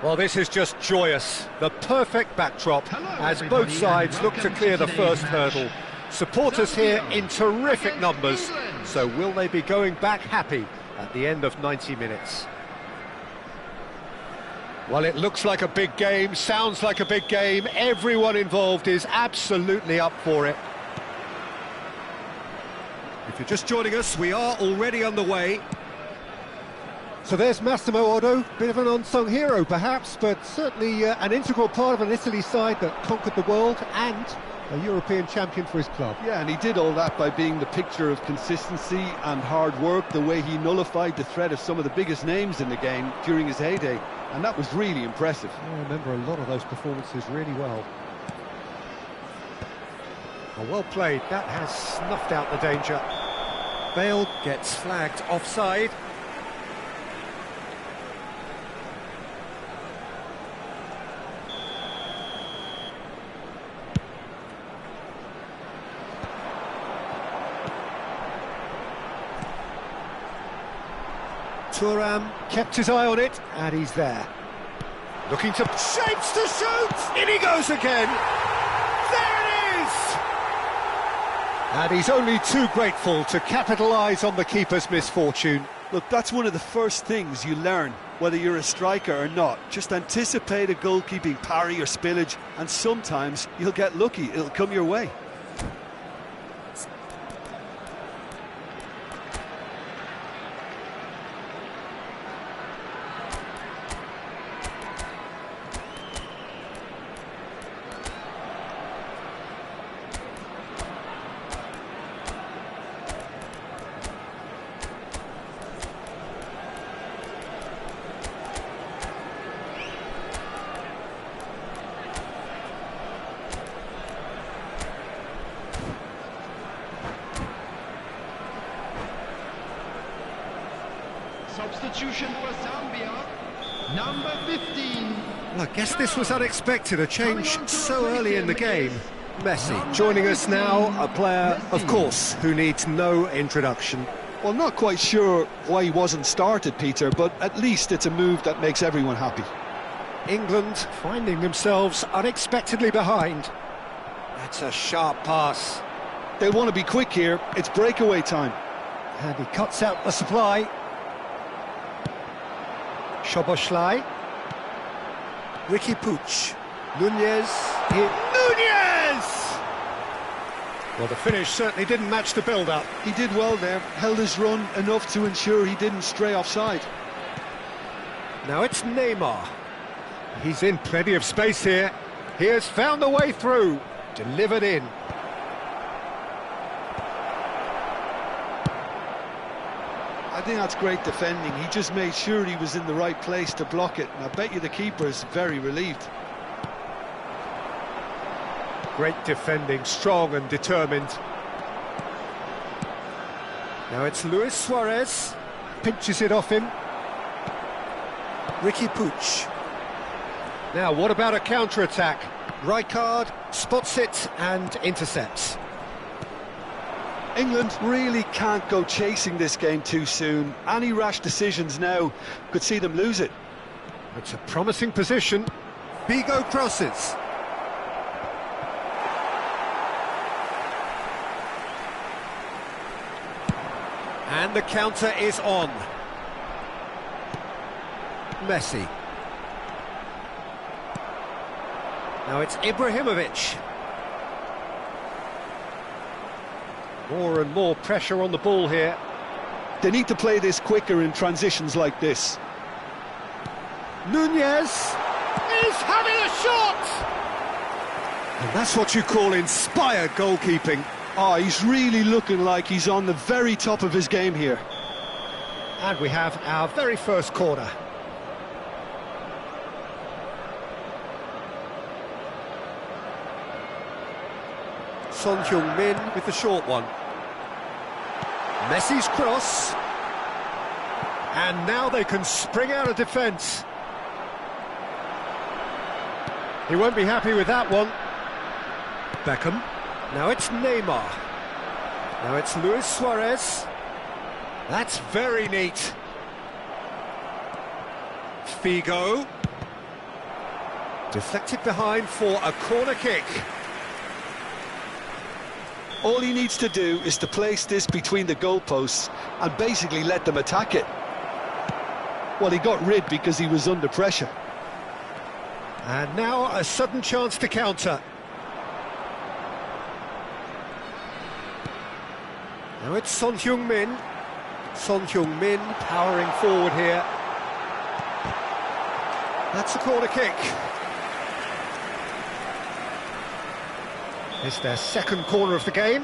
Well, this is just joyous. The perfect backdrop as both sides look to clear the first hurdle. Supporters here in terrific numbers. So will they be going back happy at the end of 90 minutes? Well, it looks like a big game, sounds like a big game. Everyone involved is absolutely up for it. If you're just joining us, we are already underway. So there's Massimo Otto, bit of an unsung hero perhaps, but certainly an integral part of an Italy side that conquered the world and a European champion for his club. Yeah, and he did all that by being the picture of consistency and hard work, the way he nullified the threat of some of the biggest names in the game during his heyday, and that was really impressive. I remember a lot of those performances really well. Well played, that has snuffed out the danger. Bale gets flagged offside. Thuram kept his eye on it, and he's there. Looking to... shapes to shoot! In he goes again! There it is! And he's only too grateful to capitalise on the keeper's misfortune. Look, that's one of the first things you learn, whether you're a striker or not. Just anticipate a goalkeeping parry or spillage, and sometimes you'll get lucky, it'll come your way. Substitution for Zambia, number 15. Well, I guess this was unexpected, a change so early in the game. Messi joining us now, a player, of course, who needs no introduction. Well, not quite sure why he wasn't started, Peter, but at least it's a move that makes everyone happy. England finding themselves unexpectedly behind. That's a sharp pass. They'll want to be quick here, it's breakaway time. And he cuts out the supply. Szoboszlai, Ricky Puig, Nunez, Nunez! Well, the finish certainly didn't match the build-up. He did well there, held his run enough to ensure he didn't stray offside. Now it's Neymar. He's in plenty of space here. He has found a way through, delivered in. I think that's great defending. He just made sure he was in the right place to block it, and I bet you the keeper's very relieved. Great defending, strong and determined. Now it's Luis Suarez, pinches it off him. Ricky Puig. Now what about a counter-attack? Rijkaard spots it and intercepts. England really can't go chasing this game too soon. Any rash decisions now could see them lose it. It's a promising position. Figo crosses. And the counter is on. Messi. Now it's Ibrahimovic. More and more pressure on the ball here. They need to play this quicker in transitions like this. Nunez is having a shot! And that's what you call inspired goalkeeping. Oh, he's really looking like he's on the very top of his game here. And we have our very first corner. Son Heung-min with the short one. Messi's cross. And now they can spring out of defence. He won't be happy with that one. Beckham. Now it's Neymar. Now it's Luis Suarez. That's very neat. Figo. Deflected behind for a corner kick. All he needs to do is to place this between the goalposts and basically let them attack it. Well, he got rid because he was under pressure. And now a sudden chance to counter. Now it's Son Heung-min. Son Heung-min powering forward here. That's a corner kick. It's their second corner of the game.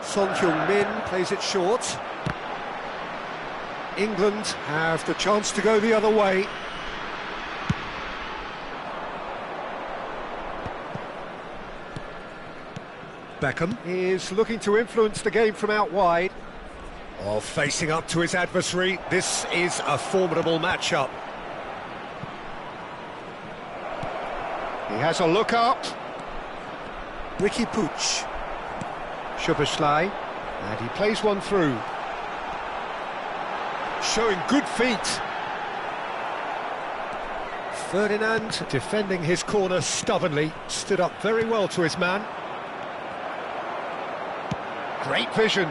Son Heung-min plays it short. England have the chance to go the other way. Beckham is looking to influence the game from out wide. Oh, facing up to his adversary, this is a formidable matchup. He has a look up. Ricky Puig. Szoboszlai, and he plays one through. Showing good feet. Ferdinand defending his corner stubbornly, stood up very well to his man. Great vision.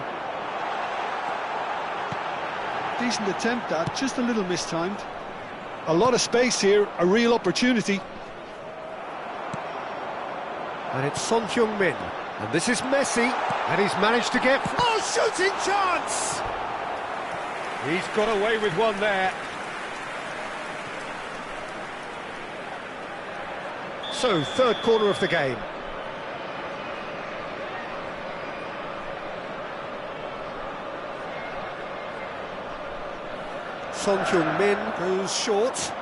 Decent attempt, that, just a little mistimed. A lot of space here, a real opportunity. And it's Son Heung-min. And this is Messi, and he's managed to get... Oh, shooting chance! He's got away with one there. So, third corner of the game. Son Heung-min goes short.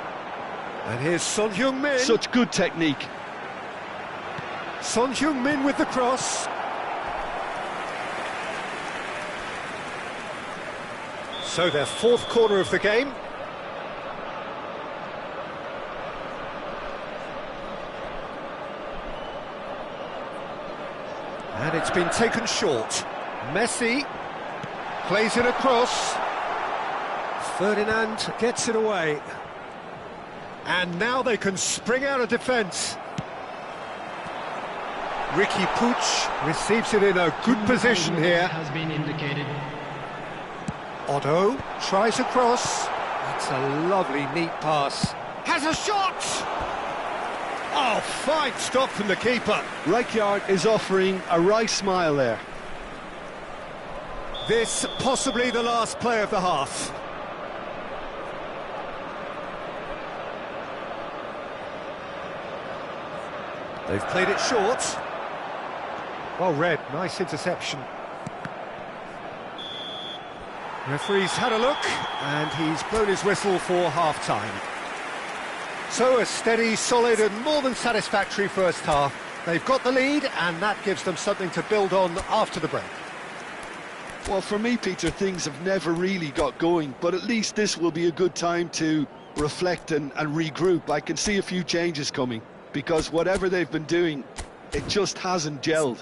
And here's Son Heung-min. Such good technique. Son Heung-min with the cross. So their fourth corner of the game. And it's been taken short. Messi plays it across. Ferdinand gets it away. And now they can spring out of defence. Ricky Puig receives it in a good position here. Has been indicated. Otto tries a cross. That's a lovely, neat pass. Has a shot! Oh, fine stop from the keeper. Rijkaard is offering a right smile there. This possibly the last play of the half. They've played it short. Well read, nice interception. Referee's had a look, and he's blown his whistle for half-time. So a steady, solid and more than satisfactory first half. They've got the lead, and that gives them something to build on after the break. Well, for me, Peter, things have never really got going, but at least this will be a good time to reflect and regroup. I can see a few changes coming, because whatever they've been doing, it just hasn't gelled.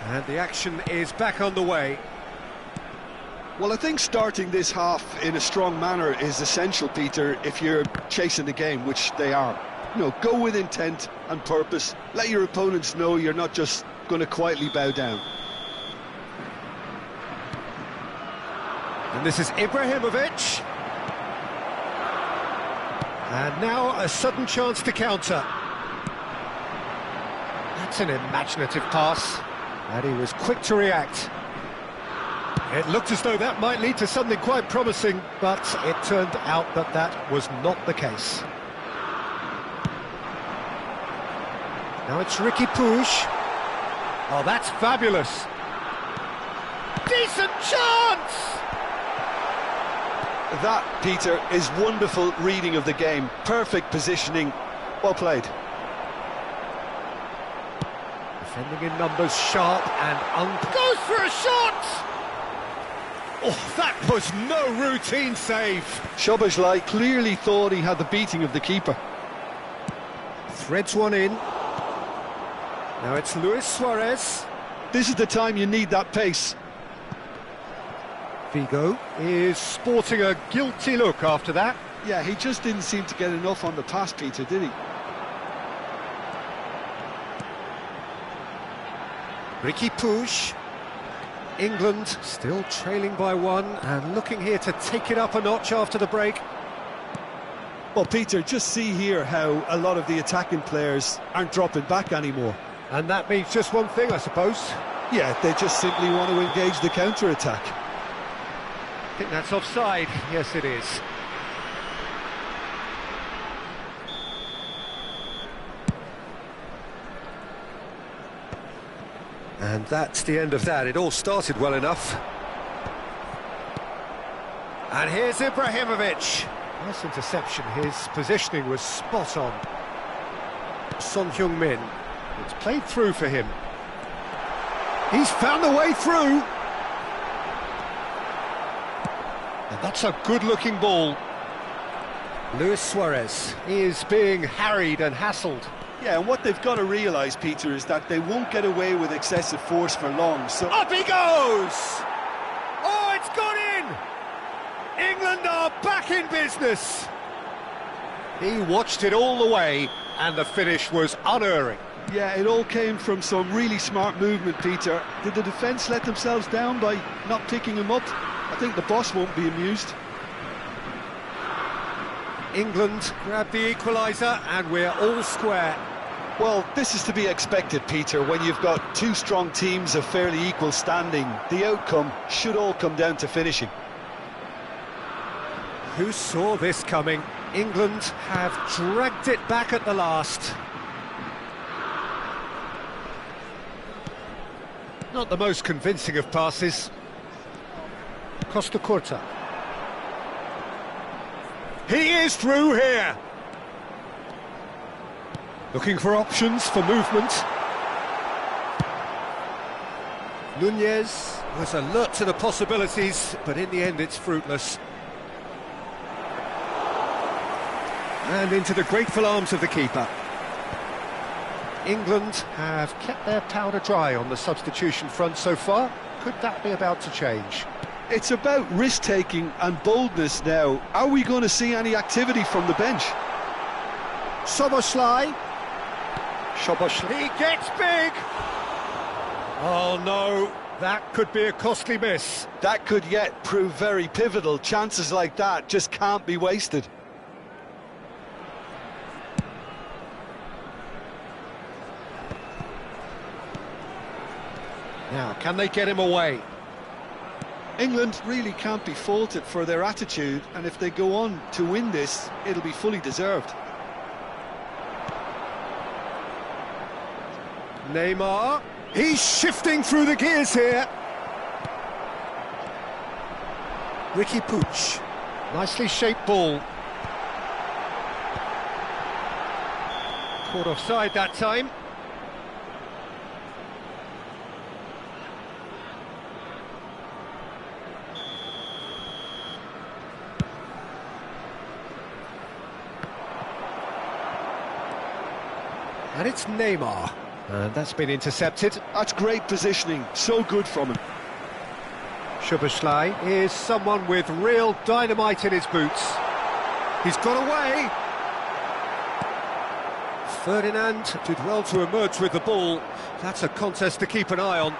And the action is back on the way. Well, I think starting this half in a strong manner is essential, Peter, if you're chasing the game, which they are. go with intent and purpose. Let your opponents know you're not just going to quietly bow down. And this is Ibrahimovic. And now a sudden chance to counter. That's an imaginative pass. And he was quick to react. It looked as though that might lead to something quite promising, but it turned out that that was not the case. Now it's Ricky Puig. Oh, that's fabulous. Decent chance! That, Peter, is wonderful reading of the game. Perfect positioning. Well played. Defending in numbers, sharp and goes for a shot! Oh, that was no routine save. Szoboszlai clearly thought he had the beating of the keeper. Threads one in. Now it's Luis Suarez. This is the time you need that pace. Vigo is sporting a guilty look after that. Yeah, he just didn't seem to get enough on the pass, Peter, did he? Ricky Puig. England still trailing by one and looking here to take it up a notch after the break. Well, Peter, just see here how a lot of the attacking players aren't dropping back anymore. And that means just one thing, I suppose. Yeah, they just simply want to engage the counter-attack. I think that's offside. Yes, it is. And that's the end of that. It all started well enough. And here's Ibrahimovic. Nice interception. His positioning was spot on. Son Heung-min. It's played through for him. He's found a way through. And that's a good-looking ball. Luis Suarez is being harried and hassled. Yeah, and what they've got to realise, Peter, is that they won't get away with excessive force for long, so... Up he goes! Oh, it's gone in! England are back in business! He watched it all the way, and the finish was unerring. Yeah, it all came from some really smart movement, Peter. Did the defence let themselves down by not picking him up? I think the boss won't be amused. England grabbed the equaliser, and we're all square. Well, this is to be expected, Peter, when you've got two strong teams of fairly equal standing. The outcome should all come down to finishing. Who saw this coming? England have dragged it back at the last. Not the most convincing of passes. Costa Curta. He is through here. Looking for options for movement. Nunez was alert to the possibilities, but in the end it's fruitless. And into the grateful arms of the keeper. England have kept their powder dry on the substitution front so far. Could that be about to change? It's about risk-taking and boldness now. Are we going to see any activity from the bench? Szoboszlai. He gets big! Oh no, that could be a costly miss. That could yet prove very pivotal. Chances like that just can't be wasted. Now, can they get him away? England really can't be faulted for their attitude, and if they go on to win this, it'll be fully deserved. Neymar, he's shifting through the gears here. Ricky Puig, nicely shaped ball. Caught offside that time. And it's Neymar. And that's been intercepted. That's great positioning, so good from him. Szoboszlai is someone with real dynamite in his boots. He's got away. Ferdinand did well to emerge with the ball. That's a contest to keep an eye on.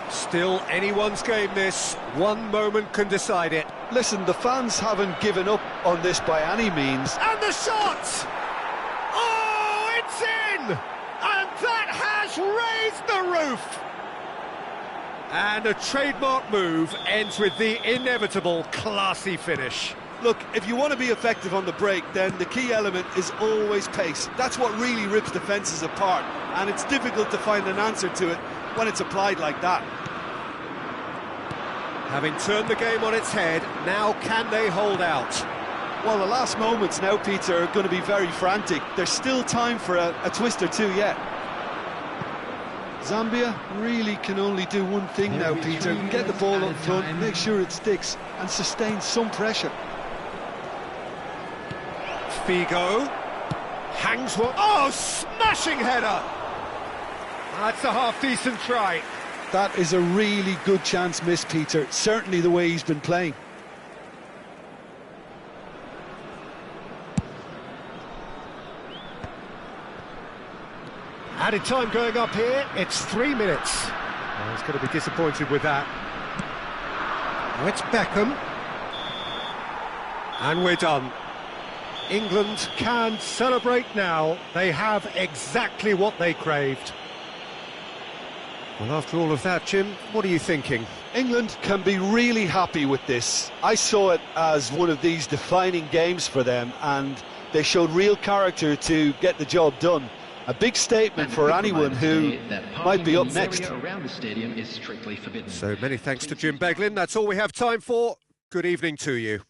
Still anyone's game this. One moment can decide it. Listen, the fans haven't given up on this by any means. And the shot! Oh, it's in! And that has raised the roof! And a trademark move ends with the inevitable classy finish. Look, if you want to be effective on the break, then the key element is always pace. That's what really rips defences apart, and it's difficult to find an answer to it when it's applied like that. Having turned the game on its head, now can they hold out? Well, the last moments now, Peter, are going to be very frantic. There's still time for a twist or two yet. Zambia really can only do one thing now, Peter. Get the ball up front, make sure it sticks, and sustain some pressure. Figo hangs one. Oh, smashing header! That's a half-decent try. That is a really good chance missed, Peter. Certainly the way he's been playing. Added time going up here, it's 3 minutes. Oh, he's going to be disappointed with that. Now it's Beckham. And we're done. England can celebrate now. They have exactly what they craved. Well, after all of that, Jim, what are you thinking? England can be really happy with this. I saw it as one of these defining games for them, and they showed real character to get the job done. A big statement for anyone who might be up next. Around the stadium is strictly forbidden. So many thanks to Jim Beglin. That's all we have time for. Good evening to you.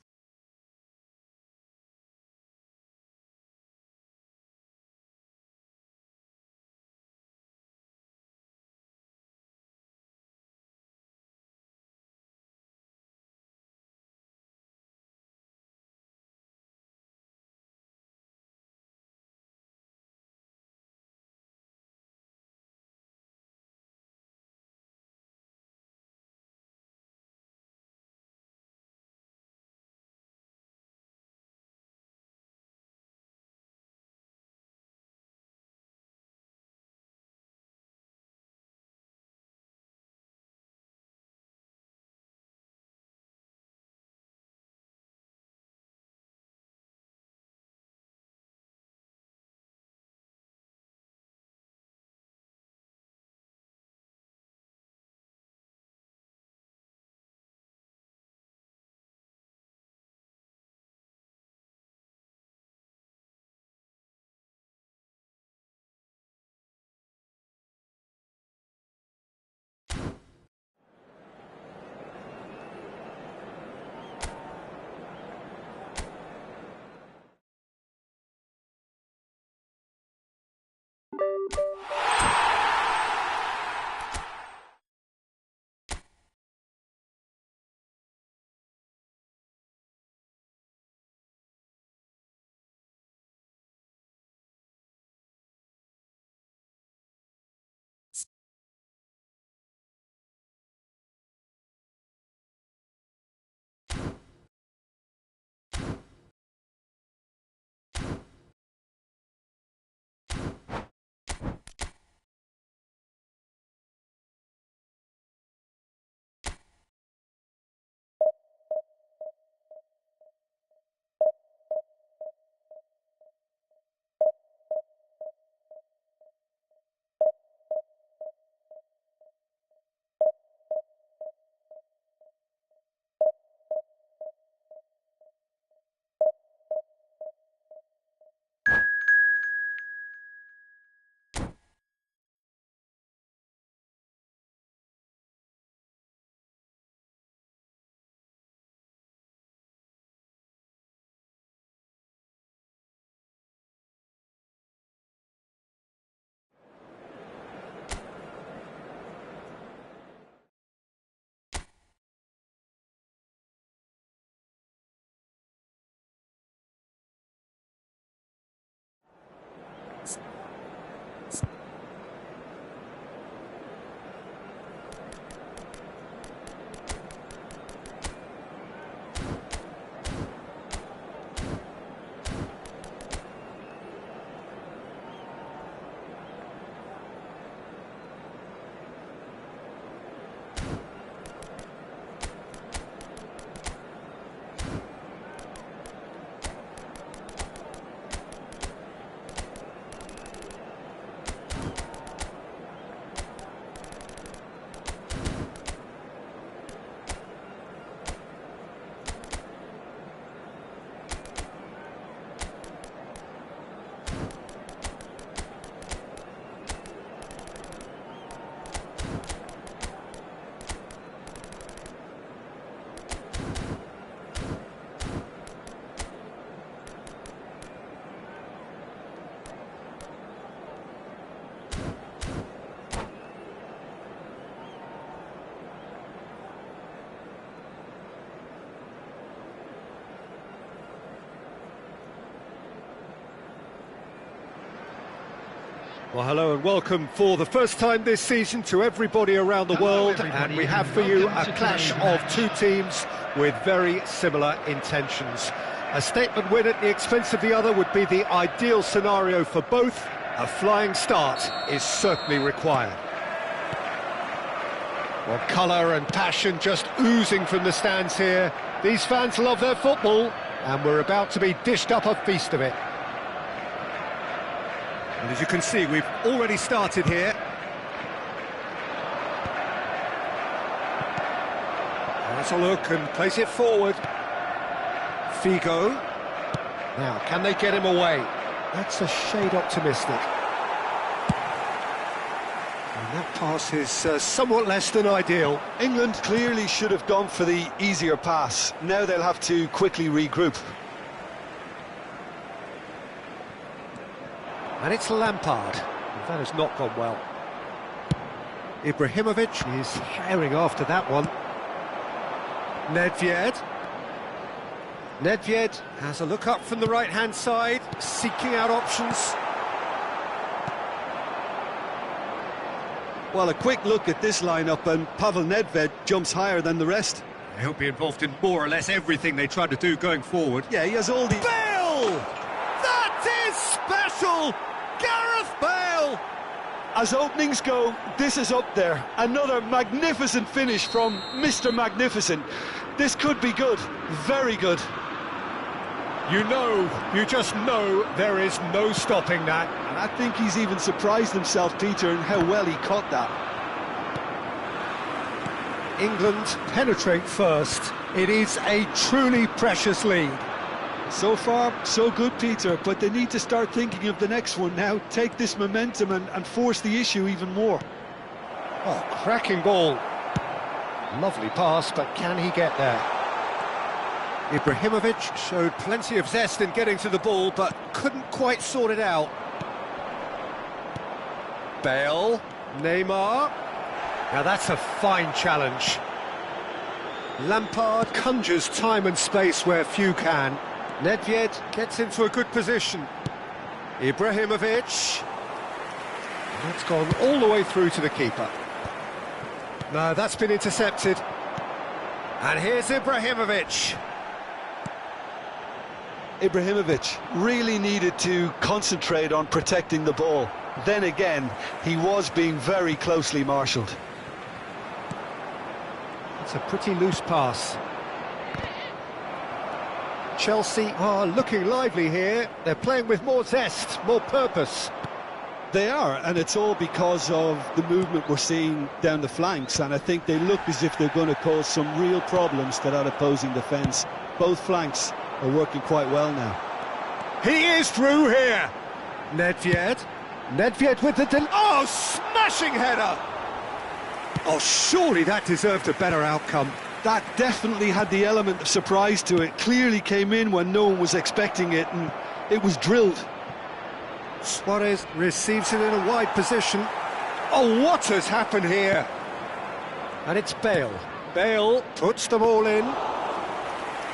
Well, hello and welcome for the first time this season to everybody around the world, and we have for you a clash of two teams with very similar intentions. A statement win at the expense of the other would be the ideal scenario for both. A flying start is certainly required. Well, colour and passion just oozing from the stands here. These fans love their football, and we're about to be dished up a feast of it. And as you can see, we've already started here. Let's a look and place it forward. Figo. Now, can they get him away? That's a shade optimistic. And that pass is somewhat less than ideal. England clearly should have gone for the easier pass. Now they'll have to quickly regroup. And it's Lampard. That has not gone well. Ibrahimovic is herring after that one. Nedved. Nedved has a look up from the right-hand side, seeking out options. Well, a quick look at this lineup, and Pavel Nedved jumps higher than the rest. He'll be involved in more or less everything they try to do going forward. Yeah, he has all the... Bale! That is special! Gareth Bale! As openings go, this is up there. Another magnificent finish from Mr. Magnificent. This could be good, very good. You just know there is no stopping that. And I think he's even surprised himself, Peter, in how well he caught that. England penetrate first. It is a truly precious lead. So far, so good, Peter, but they need to start thinking of the next one now. Take this momentum and force the issue even more. Oh, cracking ball. Lovely pass, but can he get there? Ibrahimovic showed plenty of zest in getting to the ball, but couldn't quite sort it out. Bale, Neymar. Now that's a fine challenge. Lampard conjures time and space where few can. Nedved gets into a good position. Ibrahimovic. That's gone all the way through to the keeper. No, that's been intercepted. And here's Ibrahimovic. Ibrahimovic really needed to concentrate on protecting the ball. Then again, he was being very closely marshalled. It's a pretty loose pass. Chelsea are looking lively here. They're playing with more zest, more purpose. They are, and it's all because of the movement we're seeing down the flanks, and I think they look as if they're going to cause some real problems to that opposing defence. Both flanks are working quite well now. He is through here. Nedved. Nedved with the... Oh, smashing header! Oh, surely that deserved a better outcome. That definitely had the element of surprise to it. Clearly came in when no one was expecting it, and it was drilled. Suarez receives it in a wide position. Oh, what has happened here? And it's Bale. Bale puts them all in.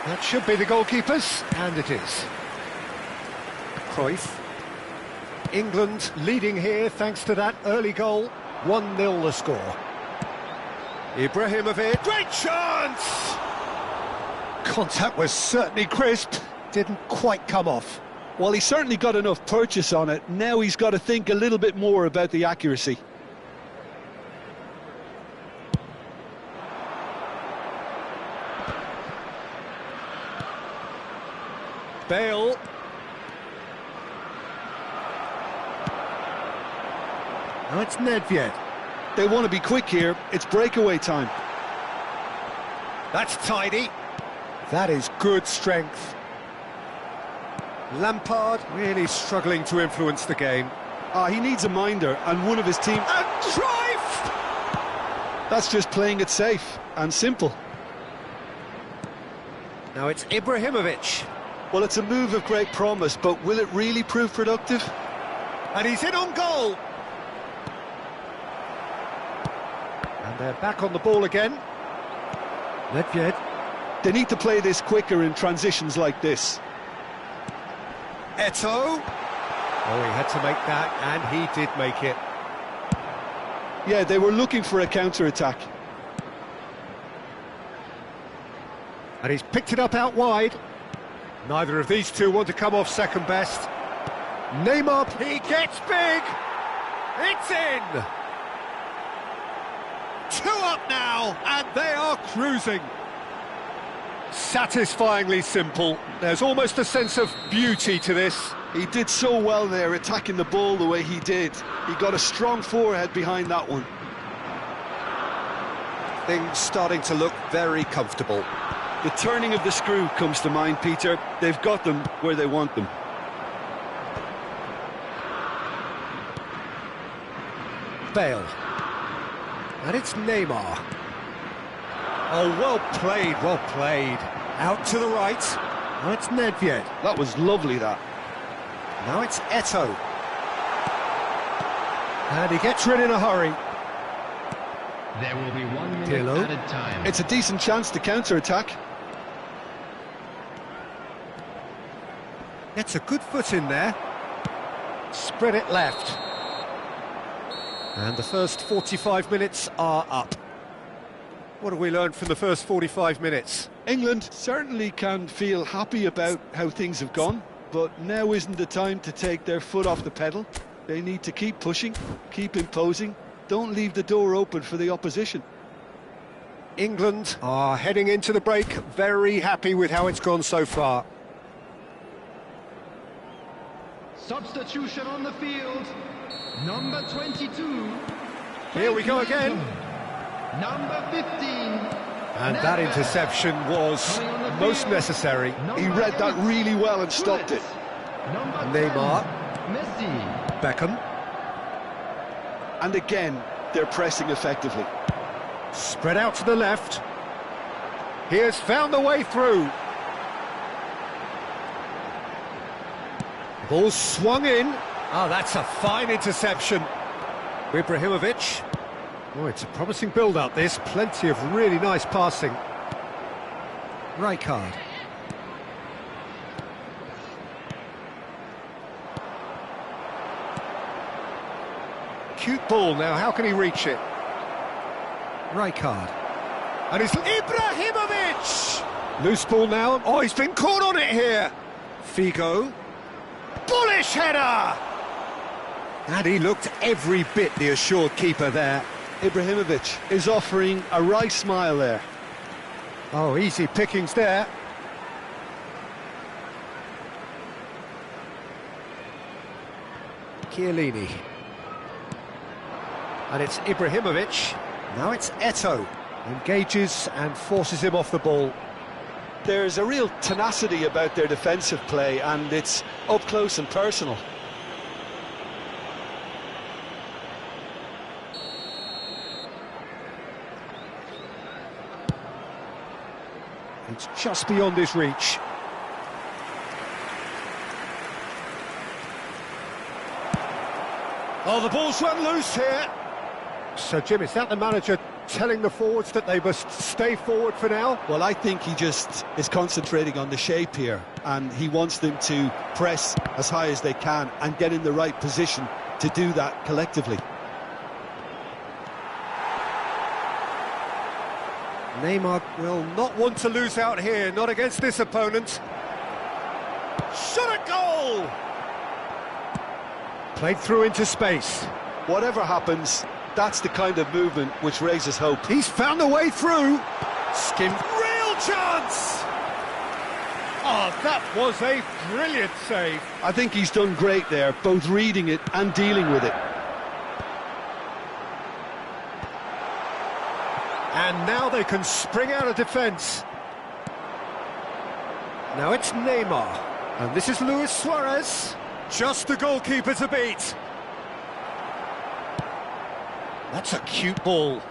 That should be the goalkeepers, and it is. Cruyff. England leading here thanks to that early goal. 1-0 the score. Ibrahimovic. Great chance! Contact was certainly crisp. Didn't quite come off. Well, he certainly got enough purchase on it. Now he's got to think a little bit more about the accuracy. Bale. Now it's Nedved. They want to be quick here. It's breakaway time. That's tidy. That is good strength. Lampard really struggling to influence the game. He needs a minder, and one of his team... And Cruyff! That's just playing it safe and simple. Now it's Ibrahimovic. Well, it's a move of great promise, but will it really prove productive? And he's in on goal. And they're back on the ball again. Nedved. They need to play this quicker in transitions like this. Eto'o. Oh, he had to make that, and he did make it. Yeah, they were looking for a counter-attack. And he's picked it up out wide. Neither of these two want to come off second best. Neymar, he gets big! It's in! 2 up now, and they are cruising. Satisfyingly simple. There's almost a sense of beauty to this. He did so well there, attacking the ball the way he did. He got a strong forehead behind that one. Things starting to look very comfortable. The turning of the screw comes to mind, Peter. They've got them where they want them. Bale. And it's Neymar. Oh, well played, well played. Out to the right. Now it's Nedved. That was lovely, that. Now it's Eto'o. And he gets rid in a hurry. There will be 1 minute Pirlo. added time. It's a decent chance to counter-attack. Gets a good foot in there. Spread it left. And the first 45 minutes are up. What have we learned from the first 45 minutes? England certainly can feel happy about how things have gone, but now isn't the time to take their foot off the pedal. They need to keep pushing, keep imposing. Don't leave the door open for the opposition. England are heading into the break very happy with how it's gone so far. Substitution on the field. Number 22. Here we go again. Number 15. And that interception was most necessary. He read that really well and stopped it. Neymar. Messi. Beckham. And again, they're pressing effectively. Spread out to the left. He has found the way through. Ball swung in. Oh, that's a fine interception. Ibrahimovic. Oh, it's a promising build-up, this. Plenty of really nice passing. Rijkaard. Cute ball now, how can he reach it? Rijkaard. And it's Ibrahimovic! Loose ball now. Oh, he's been caught on it here. Figo. Bullish header! And he looked every bit the assured keeper there. Ibrahimovic is offering a wry smile there. Oh, easy pickings there. Chiellini. And it's Ibrahimovic. Now it's Eto'o. Engages and forces him off the ball. There's a real tenacity about their defensive play, and it's up close and personal. It's just beyond his reach. Oh, the ball's run loose here. So, Jim, is that the manager telling the forwards that they must stay forward for now? Well, I think he just is concentrating on the shape here, and he wants them to press as high as they can and get in the right position to do that collectively. Neymar will not want to lose out here, not against this opponent. Shot at goal! Played through into space. Whatever happens, that's the kind of movement which raises hope. He's found a way through. Skimmed. Real chance! Oh, that was a brilliant save. I think he's done great there, both reading it and dealing with it. And now they can spring out of defence. Now it's Neymar. And this is Luis Suarez. Just the goalkeeper to beat. That's a cute ball.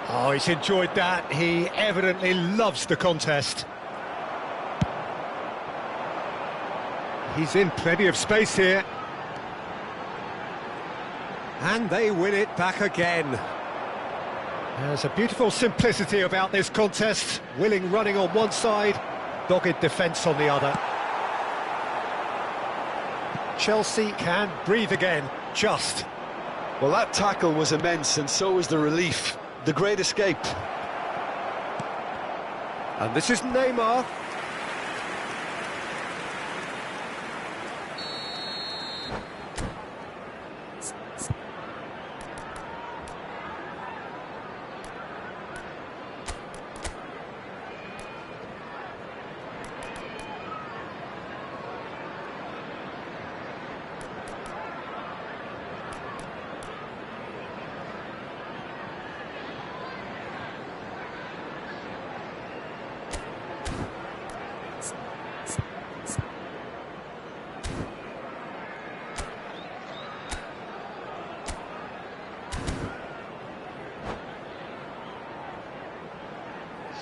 Oh, he's enjoyed that. He evidently loves the contest. He's in plenty of space here. And they win it back again. There's a beautiful simplicity about this contest. Willing running on one side, dogged defence on the other. Chelsea can breathe again, just. Well, that tackle was immense, and so was the relief. The great escape. And this is Neymar.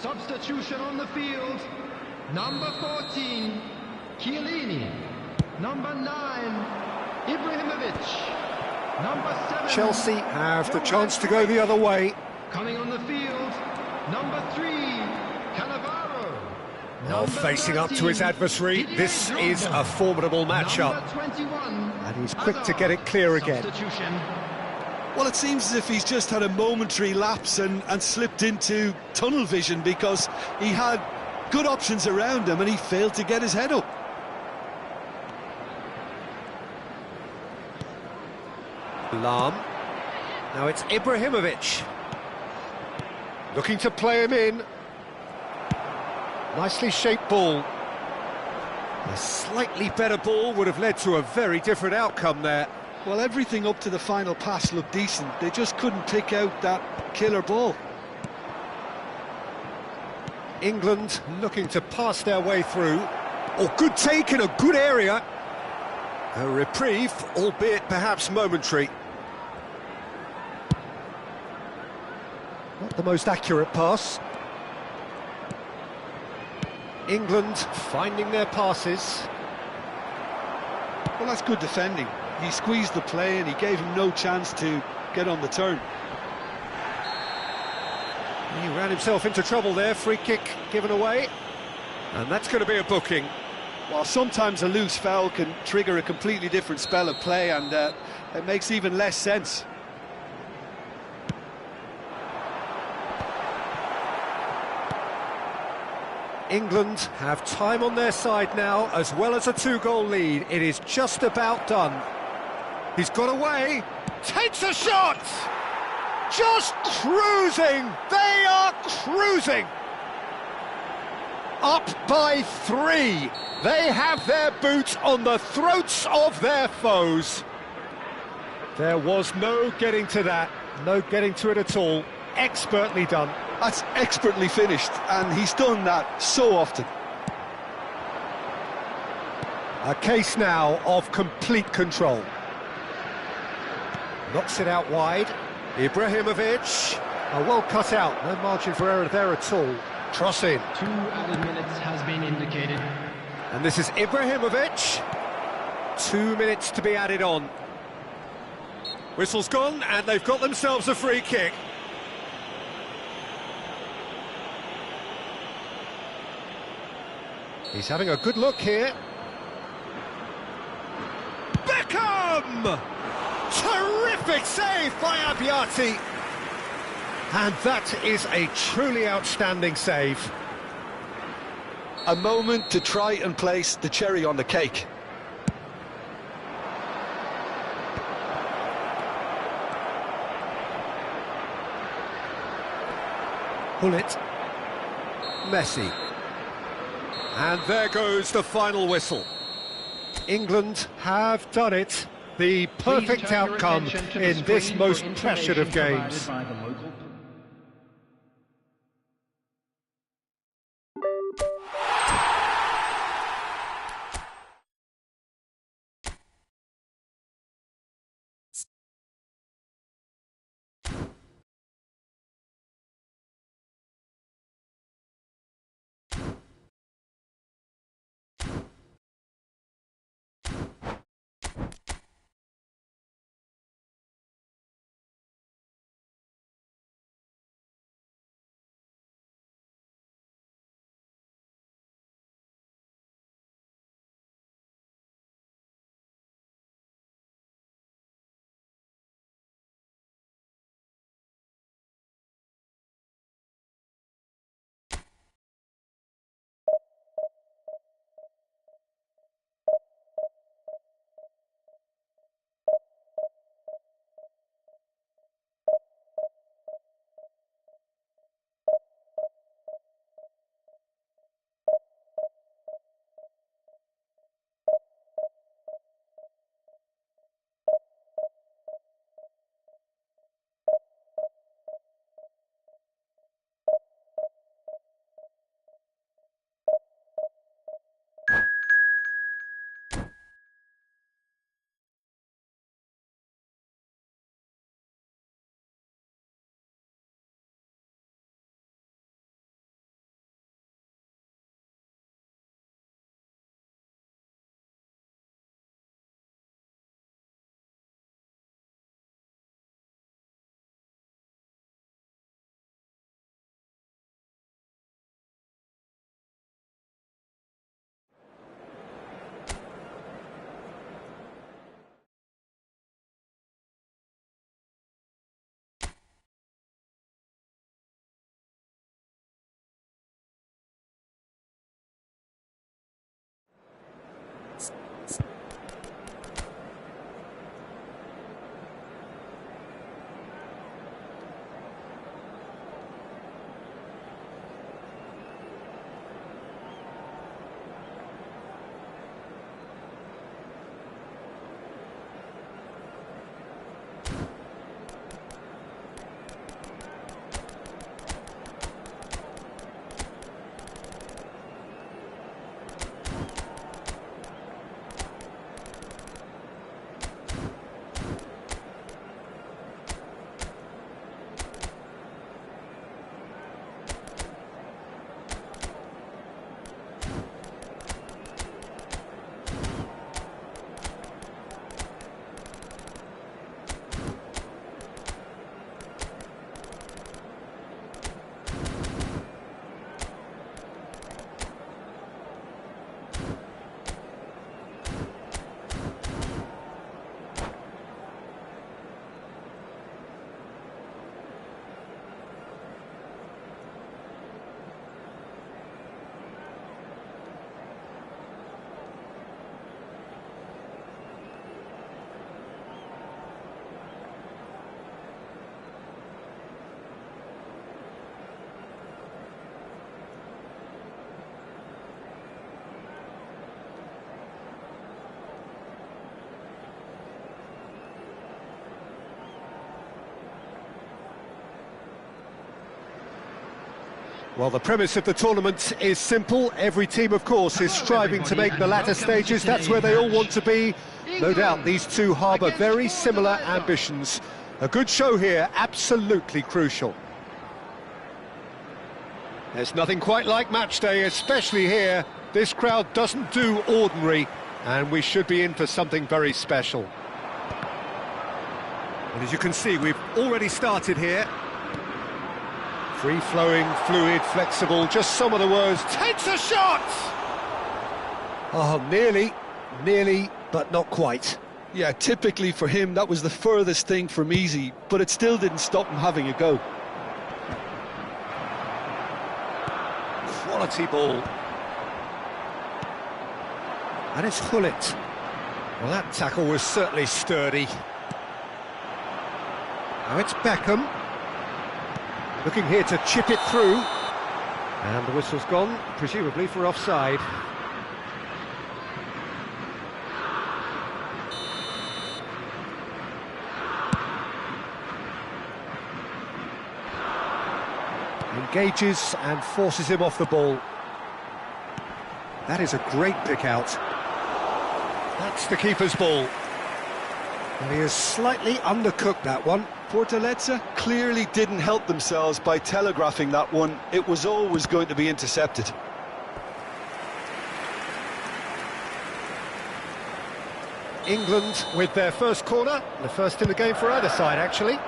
Substitution on the field. Number 14, Chiellini. Number 9, Ibrahimovic. Number 7, Chelsea have the chance to go the other way. coming on the field. Number 3, Cannavaro. Now facing up to his adversary, this is a formidable matchup. Number 21, And he's quick to get it clear again. Substitution. Well, it seems as if he's just had a momentary lapse and slipped into tunnel vision, because he had good options around him and he failed to get his head up. Lam. Now it's Ibrahimovic. Looking to play him in. Nicely shaped ball. A slightly better ball would have led to a very different outcome there. Well, everything up to the final pass looked decent. They just couldn't pick out that killer ball. England looking to pass their way through. Oh, good take in a good area. A reprieve, albeit perhaps momentary. Not the most accurate pass. England finding their passes. Well, that's good defending. He squeezed the play and he gave him no chance to get on the turn. He ran himself into trouble there, free kick given away. And that's going to be a booking. Well, sometimes a loose foul can trigger a completely different spell of play, and it makes even less sense. England have time on their side now, as well as a two-goal lead. It is just about done. He's got away, takes a shot! Just cruising! They are cruising! Up by 3. They have their boots on the throats of their foes. There was no getting to that, no getting to it at all. Expertly done. That's expertly finished, and he's done that so often. A case now of complete control. Knocks it out wide. Ibrahimovic. Well cut out, no margin for error there at all. Cross in. 2 added minutes has been indicated. And this is Ibrahimovic. 2 minutes to be added on. Whistle's gone, and they've got themselves a free kick. He's having a good look here. Beckham! Terrific save by Abbiati. And that is a truly outstanding save. A moment to try and place the cherry on the cake. Bullet. Messi. And there goes the final whistle. England have done it. The perfect outcome in this most pressured of games. Well, the premise of the tournament is simple. Every team, of course, is striving to make the latter stages. That's where they all want to be. No doubt these two harbour very similar ambitions. A good show here, absolutely crucial. There's nothing quite like match day, especially here. This crowd doesn't do ordinary, and we should be in for something very special. And as you can see, we've already started here. Free-flowing, fluid, flexible, just some of the words. Takes a shot! Oh, nearly, but not quite. Yeah, typically for him, that was the furthest thing from easy, but it still didn't stop him having a go. Quality ball. And it's Hullet. Well, that tackle was certainly sturdy. Now it's Beckham. Looking here to chip it through. And the whistle's gone, presumably for offside. Engages and forces him off the ball. That is a great pick out. That's the keeper's ball. And he has slightly undercooked that one. Fortaleza clearly didn't help themselves by telegraphing that one. It was always going to be intercepted. England with their first corner, the first in the game for either side, actually.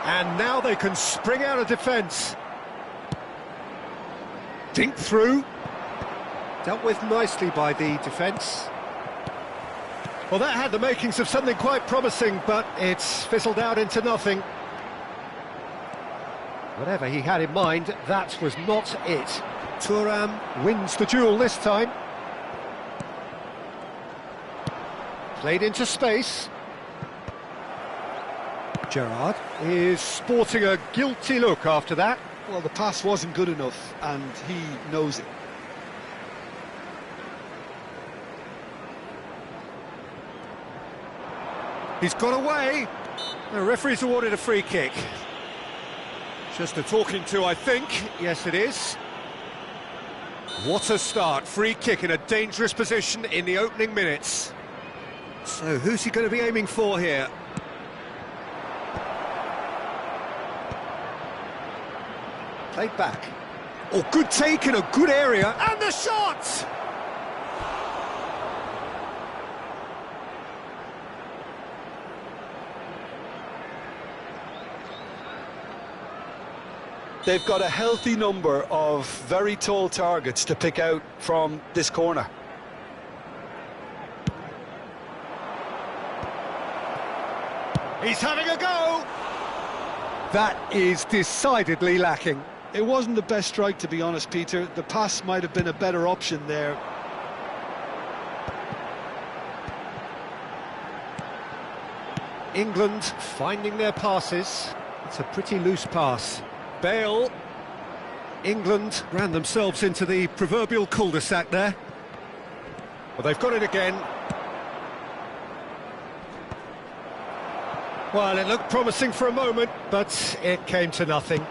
And now they can spring out of defence. Dink through. Dealt with nicely by the defence. Well, that had the makings of something quite promising, but it's fizzled out into nothing. Whatever he had in mind, that was not it. Thuram wins the duel this time. Played into space. Gerrard is sporting a guilty look after that. Well, the pass wasn't good enough, and he knows it. He's got away. The referee's awarded a free kick. Just a talking to, I think. Yes, it is. What a start. Free kick in a dangerous position in the opening minutes. So, who's he going to be aiming for here? Played back. Oh, good take in a good area. And the shot! They've got a healthy number of very tall targets to pick out from this corner. He's having a go! That is decidedly lacking. It wasn't the best strike, to be honest, Peter. The pass might have been a better option there. England finding their passes. It's a pretty loose pass. Bale. England ran themselves into the proverbial cul-de-sac there. Well, they've got it again. Well, it looked promising for a moment, but it came to nothing.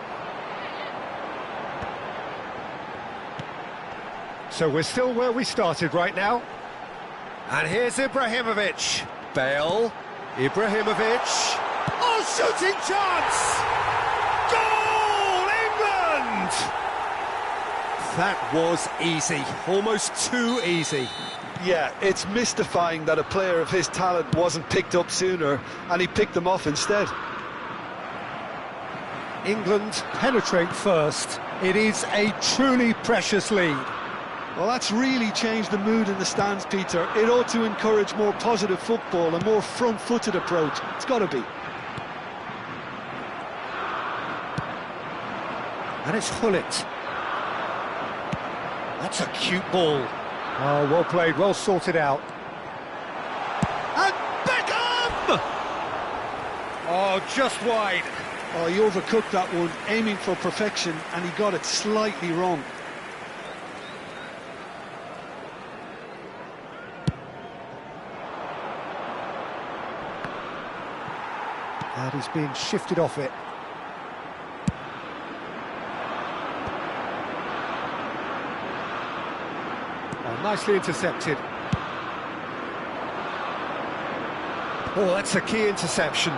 So we're still where we started right now. And here's Ibrahimovic. Bale. Ibrahimovic. Oh, shooting chance! Goal, England! That was easy, almost too easy. Yeah, it's mystifying that a player of his talent wasn't picked up sooner, and he picked them off instead. England penetrate first. It is a truly precious lead. Well, that's really changed the mood in the stands, Peter. It ought to encourage more positive football, a more front-footed approach. It's got to be. And it's Hullet. That's a cute ball. Oh, well played, well sorted out. And Beckham! Oh, just wide. Oh, he overcooked that one, aiming for perfection, and he got it slightly wrong. And he's being shifted off it. Nicely intercepted. Oh, that's a key interception.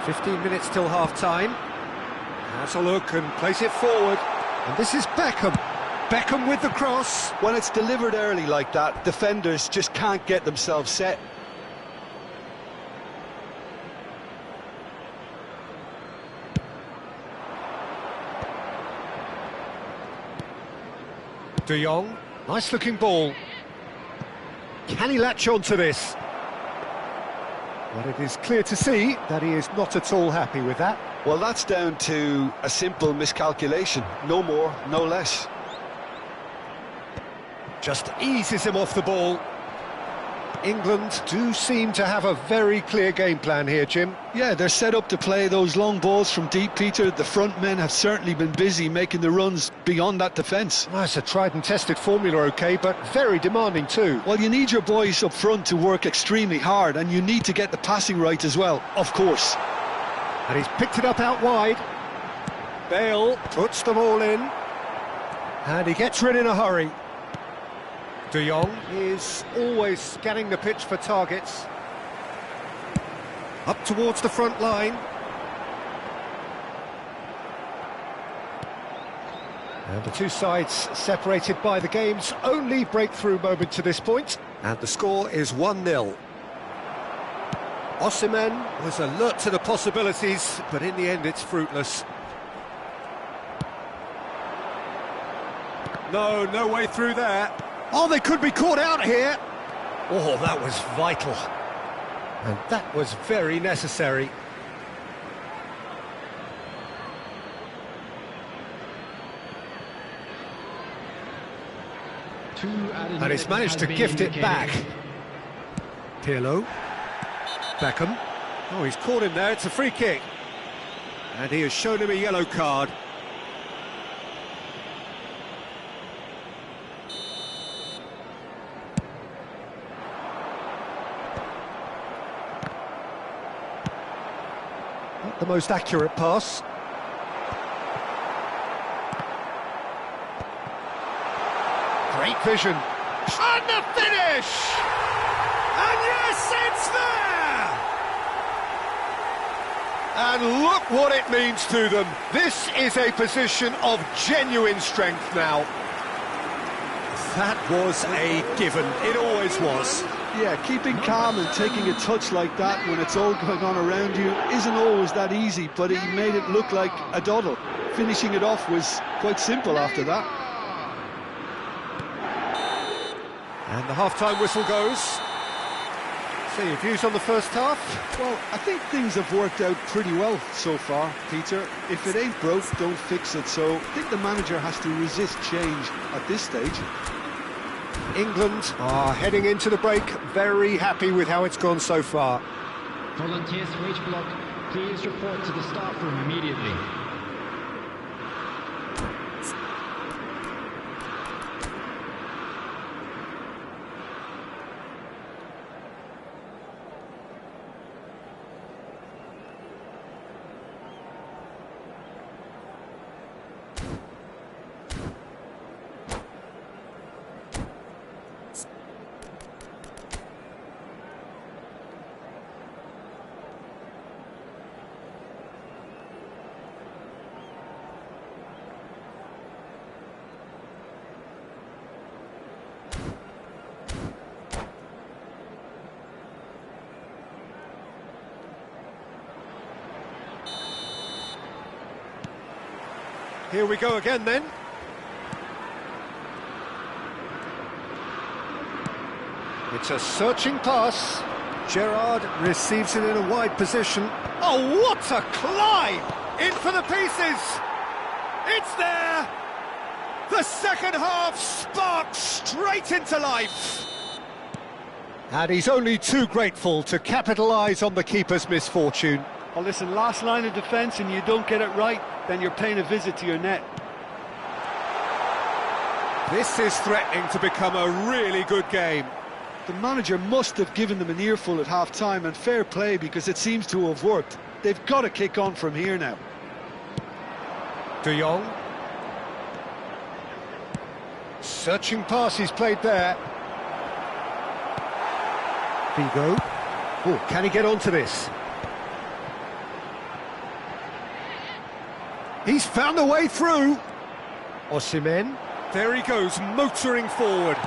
15 minutes till half-time. Has a look and plays it forward. And this is Beckham. Beckham with the cross. When it's delivered early like that, defenders just can't get themselves set. De Jong, nice looking ball. Can he latch on to this? Well, it is clear to see that he is not at all happy with that. Well, that's down to a simple miscalculation. No more, no less. Just eases him off the ball. England do seem to have a very clear game plan here, Jim. Yeah, they're set up to play those long balls from deep, Peter. The front men have certainly been busy making the runs beyond that defence. Well, it's a tried and tested formula, OK, but very demanding too. Well, you need your boys up front to work extremely hard, and you need to get the passing right as well, of course. And he's picked it up out wide. Bale puts them all in. And he gets rid in a hurry. De Jong is always scanning the pitch for targets. Up towards the front line. And the two sides separated by the game's only breakthrough moment to this point. And the score is 1-0. Osimhen was alert to the possibilities, but in the end it's fruitless. No way through there. Oh, they could be caught out here. Oh, that was vital. And that was very necessary. And he's managed to gift it back. Pirlo. Beckham. Oh, he's caught him there. It's a free kick. And he has shown him a yellow card. Not the most accurate pass. Great vision. And the finish! And yes, it's there! And look what it means to them. This is a position of genuine strength now. That was a given. It always was. Yeah, keeping calm and taking a touch like that when it's all going on around you isn't always that easy, but he made it look like a doddle. Finishing it off was quite simple after that. And the half-time whistle goes. So your views on the first half? Well, I think things have worked out pretty well so far, Peter. If it ain't broke, don't fix it. So I think the manager has to resist change at this stage. England are heading into the break, very happy with how it's gone so far. Volunteers for each block, please report to the staff room immediately. Here we go again then. It's a searching pass. Gerrard receives it in a wide position. Oh, what a climb! In for the pieces! It's there! The second half sparks straight into life! And he's only too grateful to capitalise on the keeper's misfortune. Well, listen, last line of defence and you don't get it right, then you're paying a visit to your net. This is threatening to become a really good game. The manager must have given them an earful at half-time, and fair play because it seems to have worked. They've got to kick on from here now. De Jong. Searching pass he's played there. Figo. Oh, can he get onto this? He's found a way through. Osimhen. There he goes, motoring forward.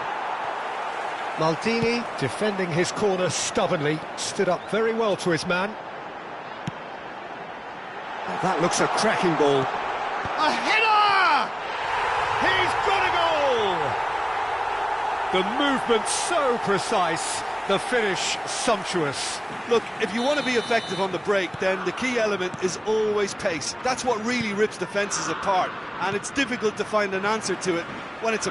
Maldini defending his corner stubbornly, stood up very well to his man. That looks a cracking ball. A header! He's got a goal! The movement so precise, the finish sumptuous. Look, if you want to be effective on the break, then the key element is always pace. That's what really rips defences apart, and it's difficult to find an answer to it when it's a